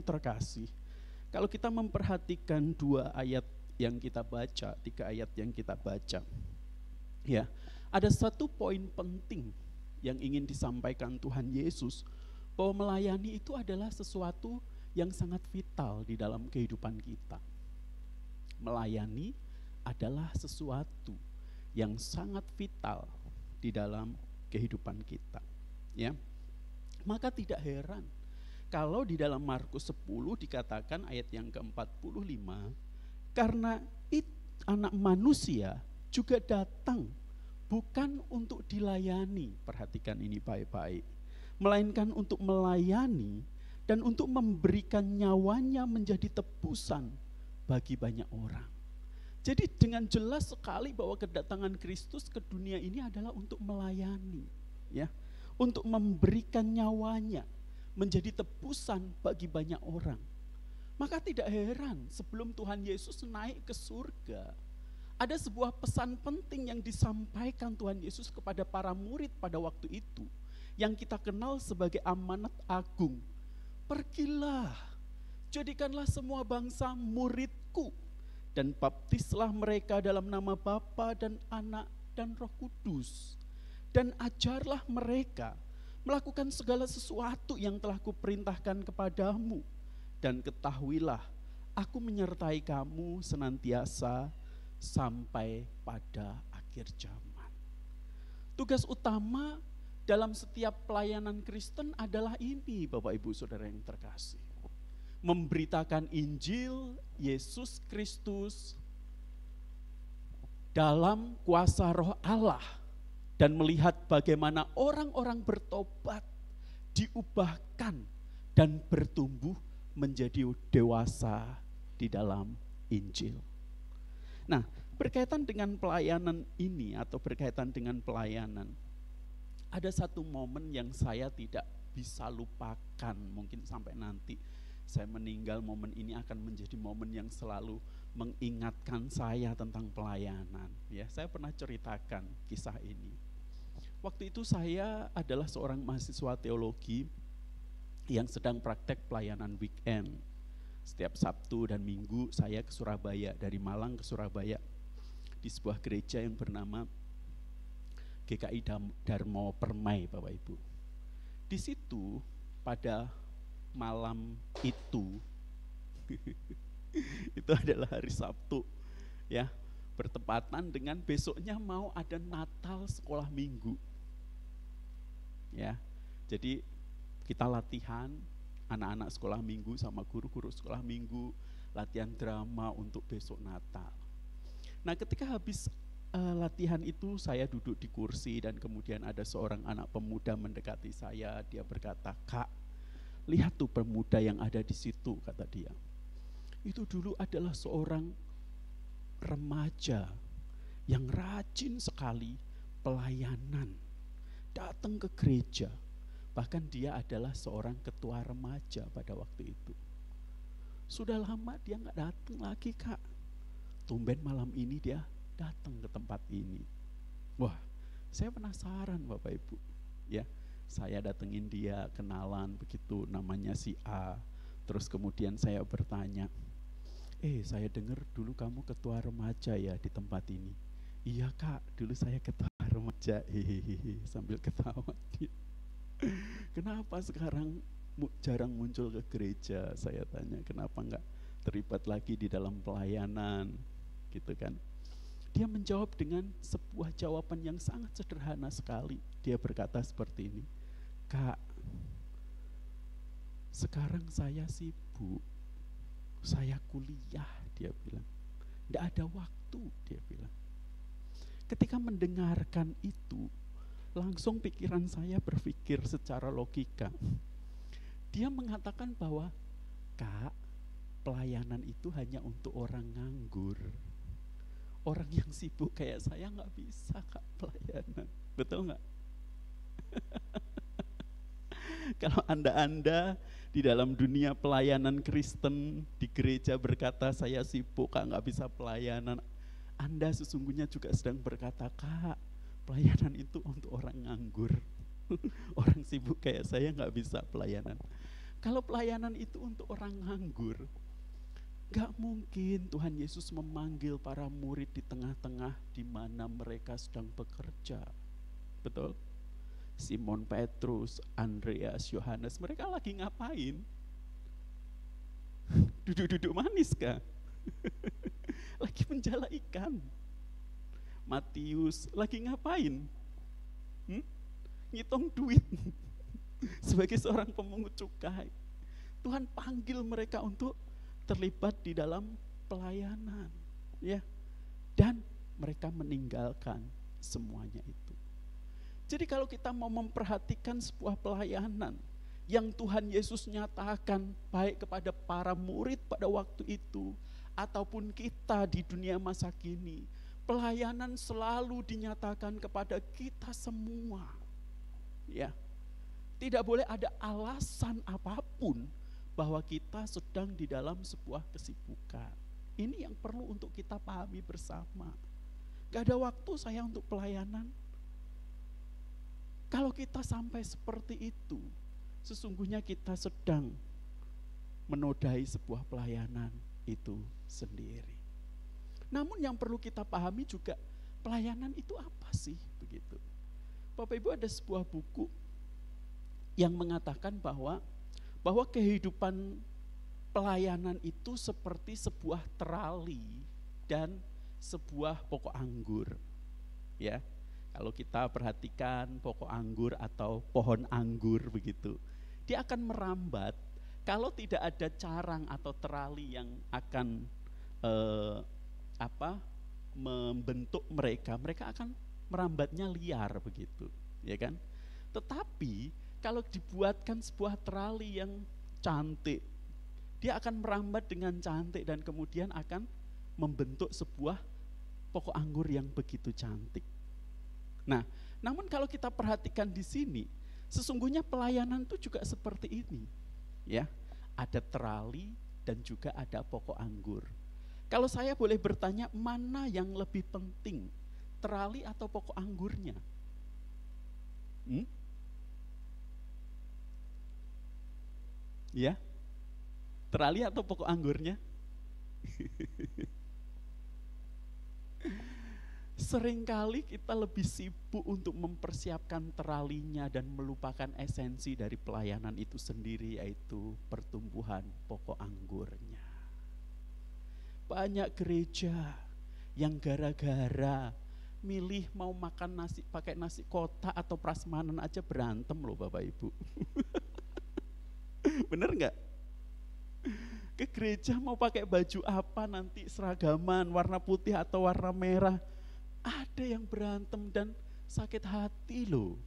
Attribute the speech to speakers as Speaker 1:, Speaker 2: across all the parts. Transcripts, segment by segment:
Speaker 1: terkasih, kalau kita memperhatikan 2 ayat yang kita baca, 3 ayat yang kita baca, ya, ada satu poin penting yang ingin disampaikan Tuhan Yesus, bahwa melayani itu adalah sesuatu yang sangat vital di dalam kehidupan kita. Melayani adalah sesuatu yang sangat vital di dalam kehidupan kita, ya. Maka tidak heran kalau di dalam Markus 10 dikatakan ayat yang ke-45, karena anak manusia juga datang bukan untuk dilayani, perhatikan ini baik-baik, melainkan untuk melayani dan untuk memberikan nyawanya menjadi tebusan bagi banyak orang. Jadi dengan jelas sekali bahwa kedatangan Kristus ke dunia ini adalah untuk melayani, ya, untuk memberikan nyawanya menjadi tebusan bagi banyak orang. Maka tidak heran sebelum Tuhan Yesus naik ke surga, ada sebuah pesan penting yang disampaikan Tuhan Yesus kepada para murid pada waktu itu, yang kita kenal sebagai amanat agung. Pergilah, jadikanlah semua bangsa muridku, dan baptislah mereka dalam nama Bapa dan Anak dan Roh Kudus, dan ajarlah mereka melakukan segala sesuatu yang telah kuperintahkan kepadamu, dan ketahuilah aku menyertai kamu senantiasa sampai pada akhir zaman. Tugas utama dalam setiap pelayanan Kristen adalah ini, Bapak Ibu Saudara yang terkasih. Memberitakan Injil Yesus Kristus dalam kuasa Roh Allah, dan melihat bagaimana orang-orang bertobat, diubahkan, dan bertumbuh menjadi dewasa di dalam Injil. Nah, berkaitan dengan pelayanan ini atau berkaitan dengan pelayanan, ada satu momen yang saya tidak bisa lupakan. Mungkin sampai nanti saya meninggal, momen ini akan menjadi momen yang selalu mengingatkan saya tentang pelayanan. Ya, saya pernah ceritakan kisah ini. Waktu itu saya adalah seorang mahasiswa teologi yang sedang praktek pelayanan weekend. Setiap Sabtu dan Minggu saya ke Surabaya, dari Malang ke Surabaya, di sebuah gereja yang bernama GKI Darmo Permai, Bapak Ibu. Di situ pada malam itu itu adalah hari Sabtu, ya, bertepatan dengan besoknya mau ada Natal sekolah minggu, ya. Jadi kita latihan anak-anak sekolah minggu sama guru-guru sekolah minggu, latihan drama untuk besok Natal. Nah, ketika habis latihan itu, saya duduk di kursi dan kemudian ada seorang anak pemuda mendekati saya. Dia berkata, "Kak, lihat tuh pemuda yang ada di situ," kata dia. Itu dulu adalah seorang remaja yang rajin sekali pelayanan, datang ke gereja. Bahkan dia adalah seorang ketua remaja pada waktu itu. Sudah lama dia gak datang lagi, Kak. Tumben malam ini dia datang ke tempat ini. Wah, saya penasaran Bapak Ibu, ya. Saya datengin dia, kenalan begitu, namanya si A. Terus kemudian saya bertanya, saya dengar dulu kamu ketua remaja ya di tempat ini. Iya Kak, dulu saya ketua remaja, hehehe, sambil ketawa. Kenapa sekarang jarang muncul ke gereja? Saya tanya, kenapa enggak terlibat lagi di dalam pelayanan, gitu kan. Dia menjawab dengan sebuah jawaban yang sangat sederhana sekali. Dia berkata seperti ini, "Kak, sekarang saya sibuk, saya kuliah," dia bilang. "Nggak ada waktu," dia bilang. Ketika mendengarkan itu, langsung pikiran saya berpikir secara logika. Dia mengatakan bahwa, "Kak, pelayanan itu hanya untuk orang nganggur. Orang yang sibuk kayak saya nggak bisa, Kak, pelayanan." Betul nggak? Kalau Anda di dalam dunia pelayanan Kristen di gereja berkata, "Saya sibuk, Kak, nggak bisa pelayanan," Anda sesungguhnya juga sedang berkata, "Kak, pelayanan itu untuk orang nganggur." Orang sibuk kayak saya nggak bisa pelayanan. Kalau pelayanan itu untuk orang nganggur, gak mungkin Tuhan Yesus memanggil para murid di tengah-tengah di mana mereka sedang bekerja. Betul? Simon Petrus, Andreas, Yohanes, mereka lagi ngapain? Duduk-duduk manis kah? Lagi menjala ikan. Matius lagi ngapain? Ngitung duit sebagai seorang pemungut cukai. Tuhan panggil mereka untuk terlibat di dalam pelayanan, ya. Dan mereka meninggalkan semuanya itu. Jadi kalau kita mau memperhatikan sebuah pelayanan yang Tuhan Yesus nyatakan baik kepada para murid pada waktu itu ataupun kita di dunia masa kini, pelayanan selalu dinyatakan kepada kita semua. Ya. Tidak boleh ada alasan apapun bahwa kita sedang di dalam sebuah kesibukan. Ini yang perlu untuk kita pahami bersama. Gak ada waktu saya untuk pelayanan. Kalau kita sampai seperti itu, sesungguhnya kita sedang menodai sebuah pelayanan itu sendiri. Namun yang perlu kita pahami juga, pelayanan itu apa sih? Begitu. Bapak Ibu, ada sebuah buku yang mengatakan bahwa kehidupan pelayanan itu seperti sebuah terali dan sebuah pokok anggur. Ya, kalau kita perhatikan pokok anggur atau pohon anggur begitu, dia akan merambat kalau tidak ada carang atau terali yang akan membentuk mereka akan merambatnya liar begitu, ya kan? Tetapi kalau dibuatkan sebuah terali yang cantik, dia akan merambat dengan cantik dan kemudian akan membentuk sebuah pokok anggur yang begitu cantik. Nah, namun kalau kita perhatikan di sini, sesungguhnya pelayanan itu juga seperti ini, ya. Ada terali dan juga ada pokok anggur. Kalau saya boleh bertanya, mana yang lebih penting? Terali atau pokok anggurnya? Ya, terali atau pokok anggurnya? Seringkali kita lebih sibuk untuk mempersiapkan teralinya dan melupakan esensi dari pelayanan itu sendiri, yaitu pertumbuhan pokok anggurnya. Banyak gereja yang gara-gara milih mau makan nasi pakai nasi kotak atau prasmanan aja berantem loh Bapak Ibu. Bener nggak? Ke gereja mau pakai baju apa nanti, seragaman warna putih atau warna merah, ada yang berantem dan sakit hati loh.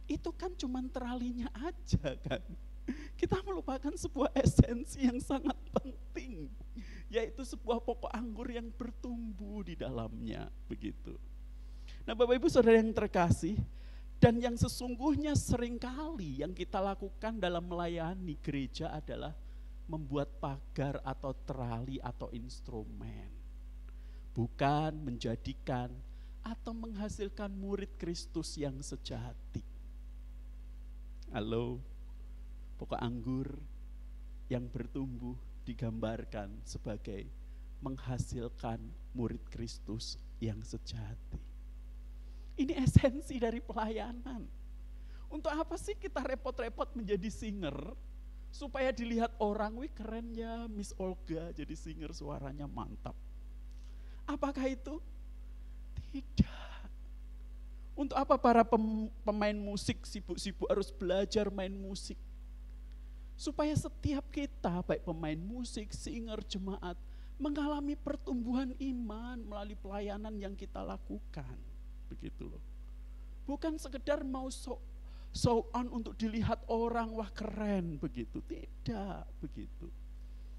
Speaker 1: Itu kan cuman teralinya aja kan. Kita melupakan sebuah esensi yang sangat penting, yaitu sebuah pokok anggur yang bertumbuh di dalamnya, begitu. Nah Bapak Ibu Saudara yang terkasih, dan yang sesungguhnya seringkali yang kita lakukan dalam melayani gereja adalah membuat pagar atau terali atau instrumen, bukan menjadikan atau menghasilkan murid Kristus yang sejati. Halo, pokok anggur yang bertumbuh digambarkan sebagai menghasilkan murid Kristus yang sejati. Ini esensi dari pelayanan. Untuk apa sih kita repot-repot menjadi singer? Supaya dilihat orang, wih keren ya Miss Olga jadi singer, suaranya mantap. Apakah itu? Tidak. Untuk apa para pemain musik sibuk-sibuk harus belajar main musik? Supaya setiap kita, baik pemain musik, singer, jemaat, mengalami pertumbuhan iman melalui pelayanan yang kita lakukan. Begitu loh. Bukan sekedar mau show on untuk dilihat orang, wah keren begitu. Tidak begitu.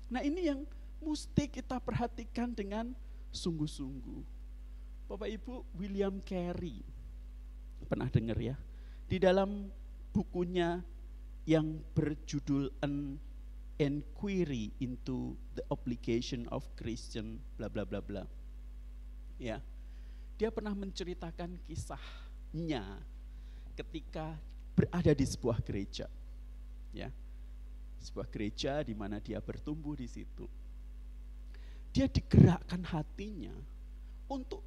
Speaker 1: Nah ini yang mesti kita perhatikan dengan sungguh-sungguh. Bapak Ibu, William Carey, pernah dengar ya? Di dalam bukunya yang berjudul An Inquiry into the Obligation of Christian bla bla bla bla. Ya. Dia pernah menceritakan kisahnya ketika berada di sebuah gereja. Ya. sebuah gereja di mana dia bertumbuh di situ. Dia digerakkan hatinya untuk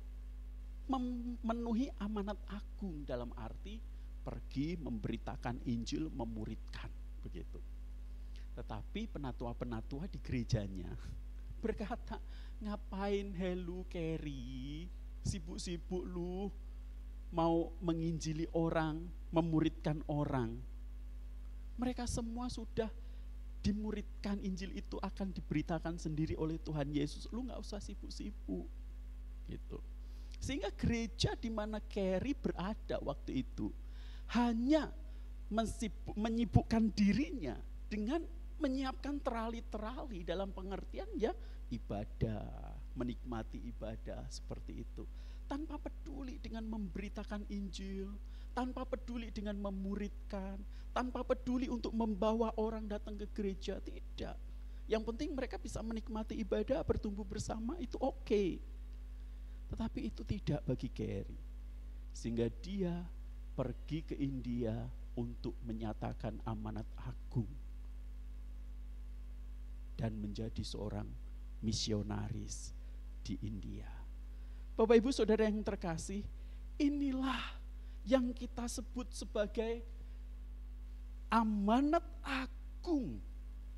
Speaker 1: memenuhi amanat agung, dalam arti pergi memberitakan Injil, memuridkan, begitu. Tetapi penatua-penatua di gerejanya berkata, ngapain Helu Kerry, sibuk-sibuk lu mau menginjili orang, memuridkan orang. Mereka semua sudah dimuridkan, Injil itu akan diberitakan sendiri oleh Tuhan Yesus. Lu gak usah sibuk-sibuk gitu. Sehingga gereja di mana Kerry berada waktu itu hanya menyibukkan dirinya dengan menyiapkan terali-terali, dalam pengertian ya ibadah, menikmati ibadah seperti itu, tanpa peduli dengan memberitakan Injil, tanpa peduli dengan memuridkan, tanpa peduli untuk membawa orang datang ke gereja. Tidak. Yang penting mereka bisa menikmati ibadah, bertumbuh bersama, itu oke. Tetapi itu tidak bagi Kerry. Sehingga dia pergi ke India untuk menyatakan amanat agung dan menjadi seorang misionaris di India. Bapak Ibu Saudara yang terkasih, inilah yang kita sebut sebagai amanat agung,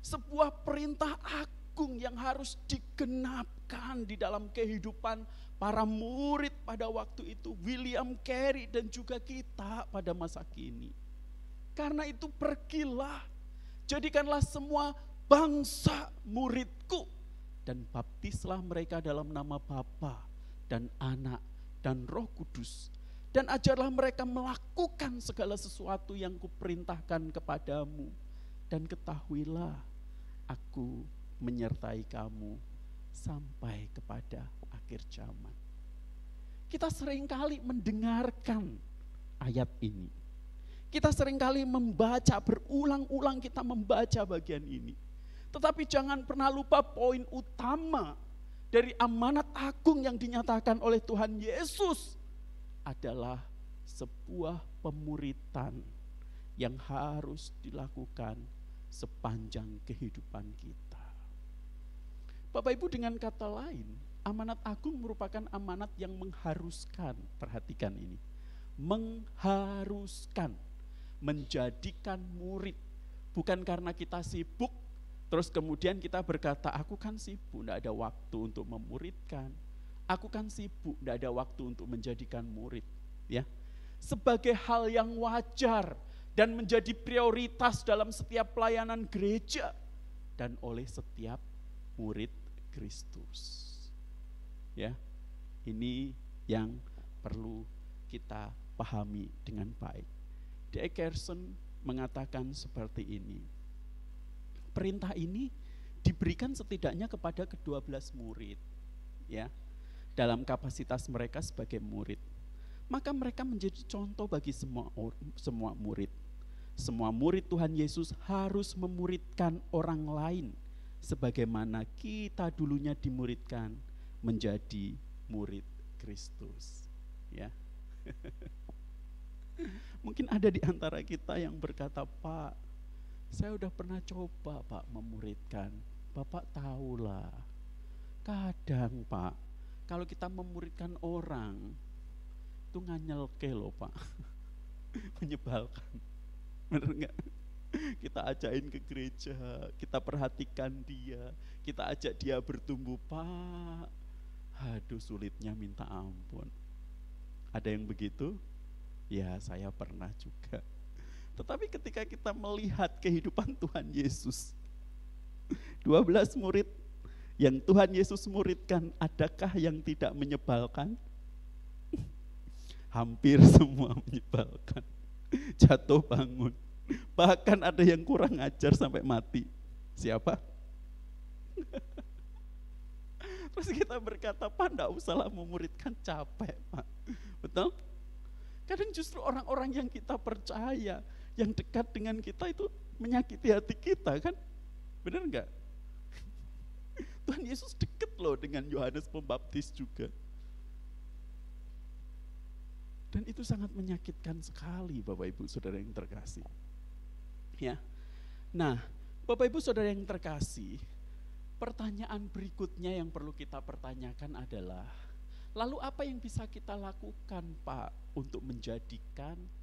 Speaker 1: sebuah perintah agung yang harus digenapkan di dalam kehidupan para murid pada waktu itu, William Carey dan juga kita pada masa kini. Karena itu pergilah, jadikanlah semua bangsa muridku, dan baptislah mereka dalam nama Bapa dan Anak dan Roh Kudus, dan ajarlah mereka melakukan segala sesuatu yang kuperintahkan kepadamu, dan ketahuilah aku menyertai kamu sampai kepada akhir zaman. Kita seringkali mendengarkan ayat ini. Kita seringkali membaca, berulang-ulang kita membaca bagian ini. Tetapi jangan pernah lupa poin utama dari amanat agung yang dinyatakan oleh Tuhan Yesus adalah sebuah pemuritan yang harus dilakukan sepanjang kehidupan kita. Bapak Ibu, dengan kata lain, amanat agung merupakan amanat yang mengharuskan, perhatikan ini, mengharuskan, menjadikan murid. Bukan karena kita sibuk, terus kemudian kita berkata, aku kan sibuk, tidak ada waktu untuk memuridkan. Aku kan sibuk, tidak ada waktu untuk menjadikan murid. Ya, sebagai hal yang wajar dan menjadi prioritas dalam setiap pelayanan gereja dan oleh setiap murid Kristus. Ya, ini yang perlu kita pahami dengan baik. D.A. Carson mengatakan seperti ini. Perintah ini diberikan setidaknya kepada ke-12 murid, ya, dalam kapasitas mereka sebagai murid. Maka mereka menjadi contoh bagi semua murid. Semua murid Tuhan Yesus harus memuridkan orang lain sebagaimana kita dulunya dimuridkan menjadi murid Kristus. Ya. Mungkin ada di antara kita yang berkata, Pak, saya udah pernah coba Pak memuridkan. Bapak tahulah, kadang Pak, kalau kita memuridkan orang, itu nganyelke loh Pak. Menyebalkan. Bener enggak? Kita ajakin ke gereja, kita perhatikan dia, kita ajak dia bertumbuh, Pak. Aduh, sulitnya minta ampun. Ada yang begitu? Ya, saya pernah juga. Tetapi ketika kita melihat kehidupan Tuhan Yesus, 12 murid yang Tuhan Yesus muridkan, adakah yang tidak menyebalkan? Hampir semua menyebalkan. Jatuh bangun. Bahkan ada yang kurang ajar sampai mati. Siapa? Terus kita berkata, Pak, enggak usahlah memuridkan, capek Pak. Betul? Kadang justru orang-orang yang kita percaya, yang dekat dengan kita itu menyakiti hati kita kan? Benar enggak? Tuhan Yesus dekat loh dengan Yohanes Pembaptis juga. Dan itu sangat menyakitkan sekali Bapak Ibu Saudara yang terkasih. Ya. Nah, Bapak Ibu Saudara yang terkasih, pertanyaan berikutnya yang perlu kita pertanyakan adalah, lalu apa yang bisa kita lakukan Pak untuk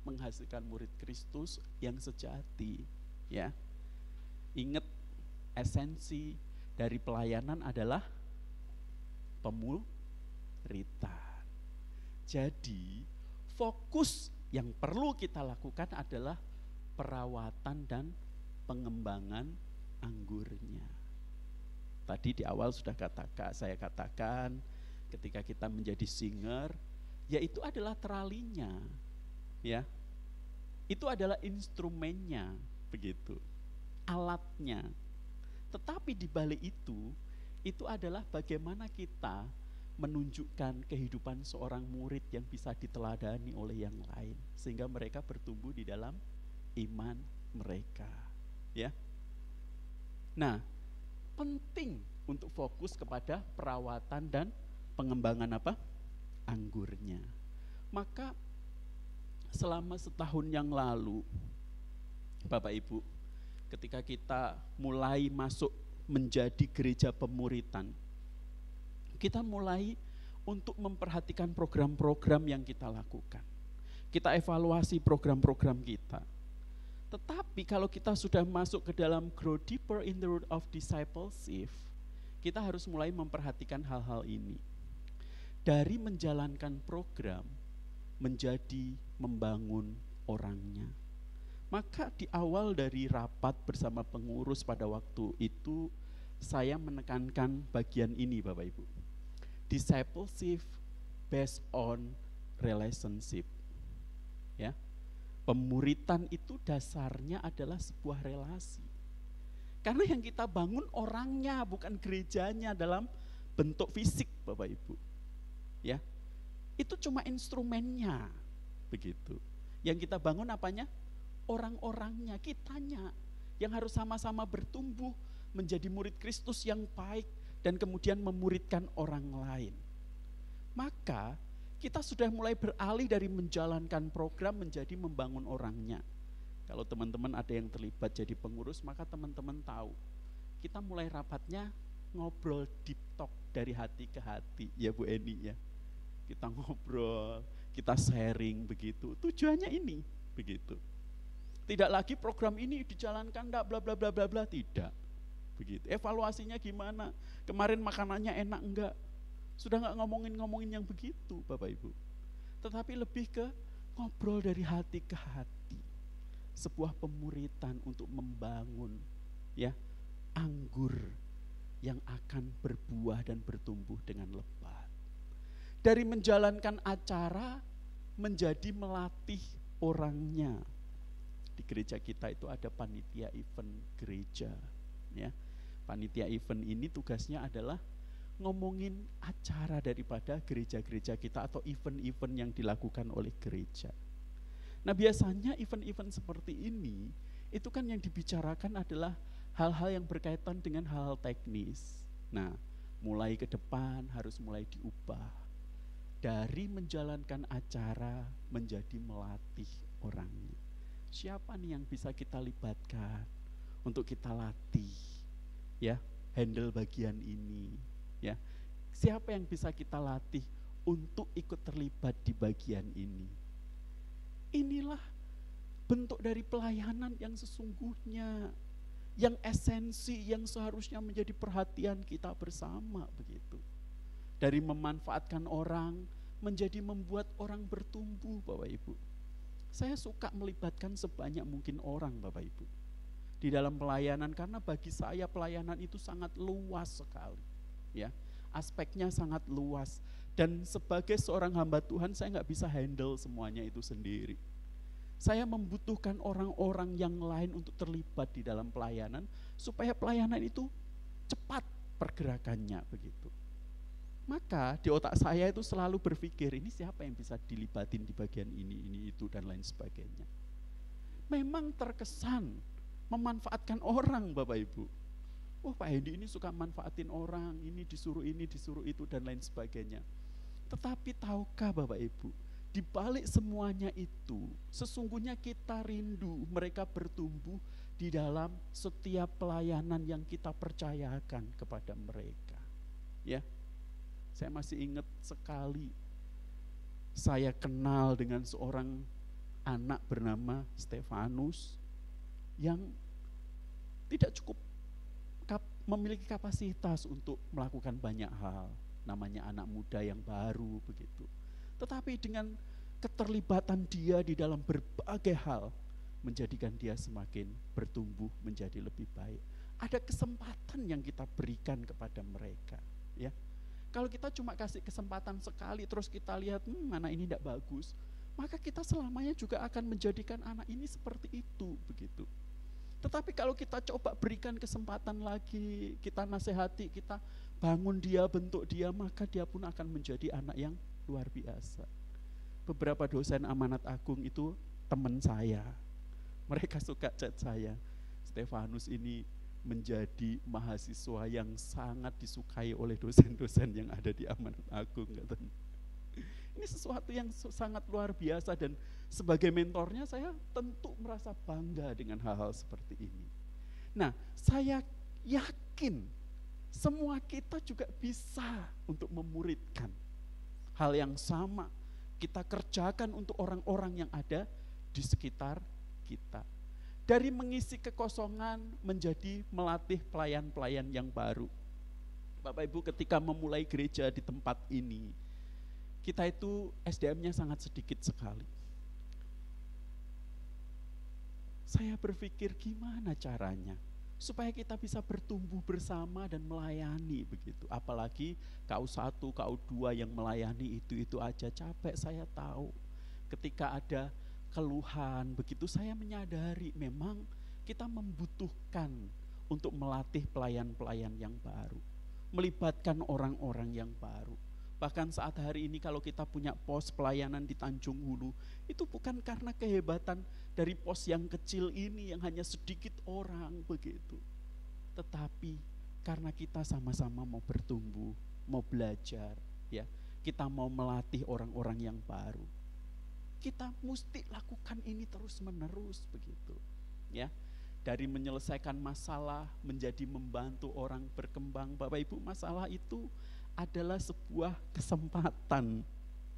Speaker 1: menghasilkan murid Kristus yang sejati? Ya, ingat esensi dari pelayanan adalah pemuritan. Jadi fokus yang perlu kita lakukan adalah perawatan dan pengembangan anggurnya. Tadi di awal sudah saya katakan ketika kita menjadi singer, yaitu adalah teralinya, ya. Itu adalah instrumennya, begitu, alatnya. Tetapi di balik itu adalah bagaimana kita menunjukkan kehidupan seorang murid yang bisa diteladani oleh yang lain, sehingga mereka bertumbuh di dalam iman mereka, ya. Nah, penting untuk fokus kepada perawatan dan pengembangan anggurnya. Maka selama setahun yang lalu, Bapak Ibu, ketika kita mulai masuk menjadi gereja pemuritan, kita mulai untuk memperhatikan program-program yang kita lakukan. Kita evaluasi program-program kita. Tetapi kalau kita sudah masuk ke dalam grow deeper in the root of discipleship, kita harus mulai memperhatikan hal-hal ini. Dari menjalankan program menjadi membangun orangnya. Maka di awal dari rapat bersama pengurus pada waktu itu, saya menekankan bagian ini Bapak Ibu. Discipleship based on relationship. Ya. Pemuritan itu dasarnya adalah sebuah relasi. Karena yang kita bangun orangnya, bukan gerejanya dalam bentuk fisik, Bapak Ibu. Ya. Itu cuma instrumennya, begitu. Yang kita bangun apanya? Orang-orangnya, kitanya, yang harus sama-sama bertumbuh menjadi murid Kristus yang baik dan kemudian memuridkan orang lain. Maka kita sudah mulai beralih dari menjalankan program menjadi membangun orangnya. Kalau teman-teman ada yang terlibat jadi pengurus, maka teman-teman tahu. Kita mulai rapatnya ngobrol deep talk dari hati ke hati, ya Bu Eni ya. Kita ngobrol, kita sharing begitu. Tujuannya ini, begitu. Tidak lagi program ini dijalankan enggak bla bla bla bla bla, tidak. Begitu. Evaluasinya gimana? Kemarin makanannya enak enggak? Sudah enggak ngomongin yang begitu, Bapak Ibu. Tetapi lebih ke ngobrol dari hati ke hati. Sebuah pemuritan untuk membangun ya anggur yang akan berbuah dan bertumbuh dengan lebat. Dari menjalankan acara menjadi melatih orangnya. Di gereja kita itu ada panitia event gereja, ya. Panitia event ini tugasnya adalah ngomongin acara daripada gereja-gereja kita atau event-event yang dilakukan oleh gereja. Nah, biasanya event-event seperti ini itu kan yang dibicarakan adalah hal-hal yang berkaitan dengan hal-hal teknis. Nah, mulai ke depan harus mulai diubah dari menjalankan acara menjadi melatih orangnya. Siapa nih yang bisa kita libatkan untuk kita latih, ya, handle bagian ini, ya. Siapa yang bisa kita latih untuk ikut terlibat di bagian ini? Inilah bentuk dari pelayanan yang sesungguhnya, yang esensi, yang seharusnya menjadi perhatian kita bersama, begitu. Dari memanfaatkan orang menjadi membuat orang bertumbuh, Bapak Ibu. Saya suka melibatkan sebanyak mungkin orang, Bapak Ibu, di dalam pelayanan, karena bagi saya pelayanan itu sangat luas sekali, ya. Aspeknya sangat luas, dan sebagai seorang hamba Tuhan saya nggak bisa handle semuanya itu sendiri. Saya membutuhkan orang-orang yang lain untuk terlibat di dalam pelayanan supaya pelayanan itu cepat pergerakannya, begitu. Maka di otak saya itu selalu berpikir, ini siapa yang bisa dilibatin di bagian ini itu dan lain sebagainya. Memang terkesan memanfaatkan orang, Bapak Ibu. Oh, Pak Hendi ini suka manfaatin orang, ini disuruh itu dan lain sebagainya. Tetapi tahukah Bapak Ibu, di balik semuanya itu sesungguhnya kita rindu mereka bertumbuh di dalam setiap pelayanan yang kita percayakan kepada mereka. Ya, saya masih ingat sekali saya kenal dengan seorang anak bernama Stefanus yang tidak cukup memiliki kapasitas untuk melakukan banyak hal. Namanya anak muda yang baru begitu. Tetapi dengan keterlibatan dia di dalam berbagai hal menjadikan dia semakin bertumbuh menjadi lebih baik. Ada kesempatan yang kita berikan kepada mereka, ya. Kalau kita cuma kasih kesempatan sekali terus kita lihat anak ini tidak bagus, maka kita selamanya juga akan menjadikan anak ini seperti itu begitu. Tetapi kalau kita coba berikan kesempatan lagi, kita nasihati, kita bangun dia, bentuk dia, maka dia pun akan menjadi anak yang luar biasa. Beberapa dosen amanat agung itu teman saya. Mereka suka chat saya, Stefanus ini menjadi mahasiswa yang sangat disukai oleh dosen-dosen yang ada di amanat agung, katanya. Ini sesuatu yang sangat luar biasa dan sebagai mentornya saya tentu merasa bangga dengan hal-hal seperti ini. Nah, saya yakin semua kita juga bisa untuk memuridkan hal yang sama kita kerjakan untuk orang-orang yang ada di sekitar kita. Dari mengisi kekosongan menjadi melatih pelayan-pelayan yang baru. Bapak Ibu, ketika memulai gereja di tempat ini, kita itu SDM-nya sangat sedikit sekali. Saya berpikir gimana caranya supaya kita bisa bertumbuh bersama dan melayani begitu. Apalagi KU1, KU2 yang melayani itu aja capek, saya tahu. Ketika ada keluhan begitu, saya menyadari memang kita membutuhkan untuk melatih pelayan-pelayan yang baru, melibatkan orang-orang yang baru. Bahkan saat hari ini kalau kita punya pos pelayanan di Tanjung Hulu, itu bukan karena kehebatan dari pos yang kecil ini yang hanya sedikit orang begitu. Tetapi karena kita sama-sama mau bertumbuh, mau belajar, ya, kita mau melatih orang-orang yang baru. Kita mesti lakukan ini terus-menerus begitu, ya. Dari menyelesaikan masalah menjadi membantu orang berkembang. Bapak Ibu, masalah itu adalah sebuah kesempatan,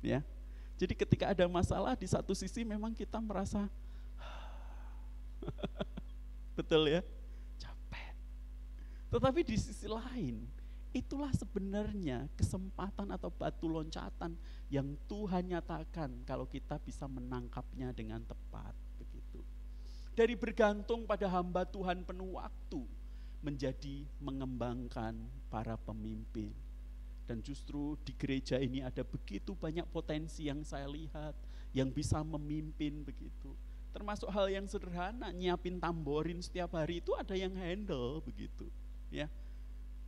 Speaker 1: ya. Jadi ketika ada masalah, di satu sisi memang kita merasa betul ya, capek. Tetapi di sisi lain, itulah sebenarnya kesempatan atau batu loncatan yang Tuhan nyatakan kalau kita bisa menangkapnya dengan tepat begitu. Dari bergantung pada hamba Tuhan penuh waktu menjadi mengembangkan para pemimpin. Dan justru di gereja ini ada begitu banyak potensi yang saya lihat, yang bisa memimpin begitu. Termasuk hal yang sederhana, nyiapin tamborin setiap hari itu ada yang handle begitu. Ya,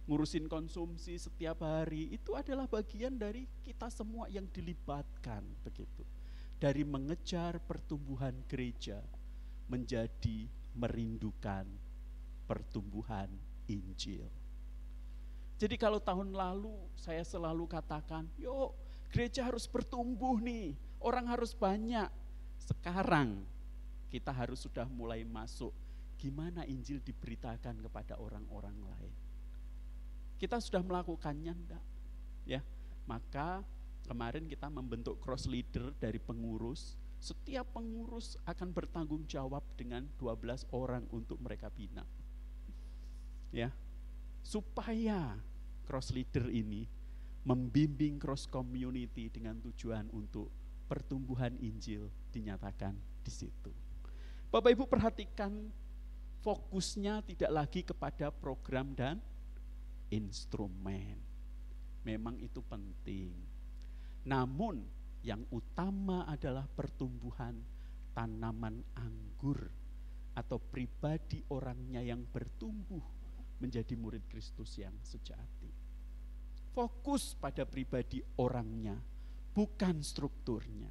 Speaker 1: ngurusin konsumsi setiap hari itu adalah bagian dari kita semua yang dilibatkan begitu. Dari mengejar pertumbuhan gereja menjadi merindukan pertumbuhan Injil. Jadi kalau tahun lalu saya selalu katakan, yuk gereja harus bertumbuh nih, orang harus banyak. Sekarang kita harus sudah mulai masuk, gimana Injil diberitakan kepada orang-orang lain. Kita sudah melakukannya enggak? Ya, maka kemarin kita membentuk cross leader dari pengurus. Setiap pengurus akan bertanggung jawab dengan 12 orang untuk mereka bina. Ya, supaya cross leader ini membimbing cross community dengan tujuan untuk pertumbuhan Injil dinyatakan di situ. Bapak Ibu perhatikan, fokusnya tidak lagi kepada program dan instrumen. Memang itu penting. Namun yang utama adalah pertumbuhan tanaman anggur atau pribadi orangnya yang bertumbuh menjadi murid Kristus yang sejati. Fokus pada pribadi orangnya, bukan strukturnya.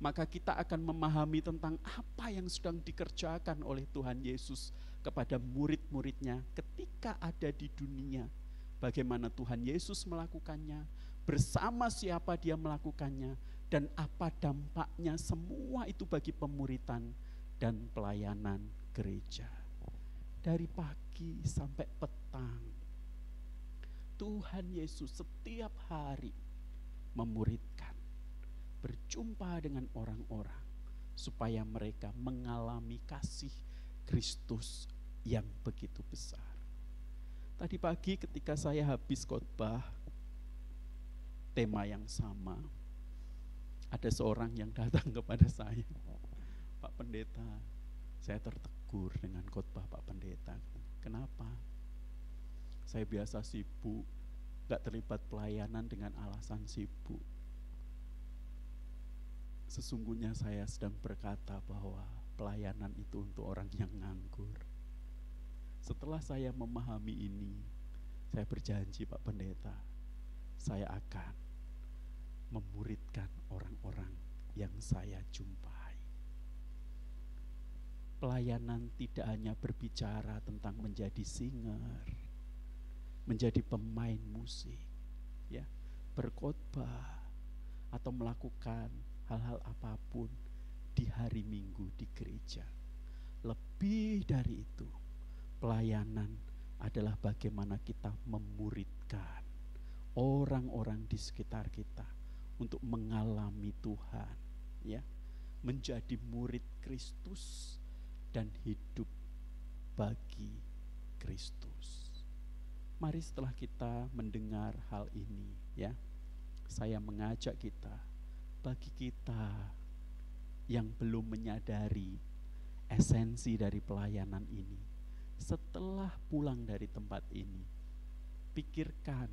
Speaker 1: Maka kita akan memahami tentang apa yang sedang dikerjakan oleh Tuhan Yesus kepada murid-muridnya ketika ada di dunia. Bagaimana Tuhan Yesus melakukannya, bersama siapa dia melakukannya, dan apa dampaknya semua itu bagi pemuritan dan pelayanan gereja. dari pagi sampai petang. Tuhan Yesus setiap hari memuridkan, berjumpa dengan orang-orang supaya mereka mengalami kasih Kristus yang begitu besar. Tadi pagi ketika saya habis khotbah tema yang sama, ada seorang yang datang kepada saya, Pak Pendeta, saya tertegur dengan khotbah Pak Pendeta. Kenapa? Saya biasa sibuk, gak terlibat pelayanan dengan alasan sibuk. Sesungguhnya saya sedang berkata bahwa pelayanan itu untuk orang yang nganggur. Setelah saya memahami ini, saya berjanji Pak Pendeta, saya akan memuridkan orang-orang yang saya jumpai. Pelayanan tidak hanya berbicara tentang menjadi singer, menjadi pemain musik, ya, berkhotbah atau melakukan hal-hal apapun di hari Minggu di gereja. Lebih dari itu, pelayanan adalah bagaimana kita memuridkan orang-orang di sekitar kita untuk mengalami Tuhan, ya, menjadi murid Kristus dan hidup bagi Kristus. Mari setelah kita mendengar hal ini, ya, saya mengajak kita, bagi kita yang belum menyadari esensi dari pelayanan ini, setelah pulang dari tempat ini, pikirkan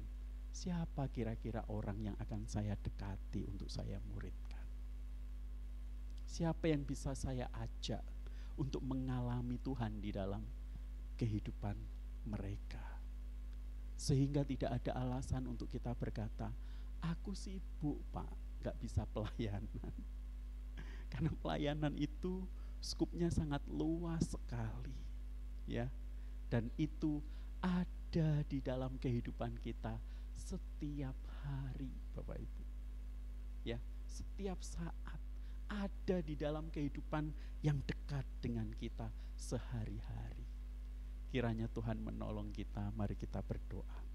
Speaker 1: siapa kira-kira orang yang akan saya dekati untuk saya muridkan. Siapa yang bisa saya ajak untuk mengalami Tuhan di dalam kehidupan mereka. Sehingga tidak ada alasan untuk kita berkata, aku sibuk Pak, gak bisa pelayanan. Karena pelayanan itu skupnya sangat luas sekali, ya, dan itu ada di dalam kehidupan kita setiap hari, Bapak Ibu, ya, setiap saat ada di dalam kehidupan yang dekat dengan kita sehari-hari. Kiranya Tuhan menolong kita. Mari kita berdoa.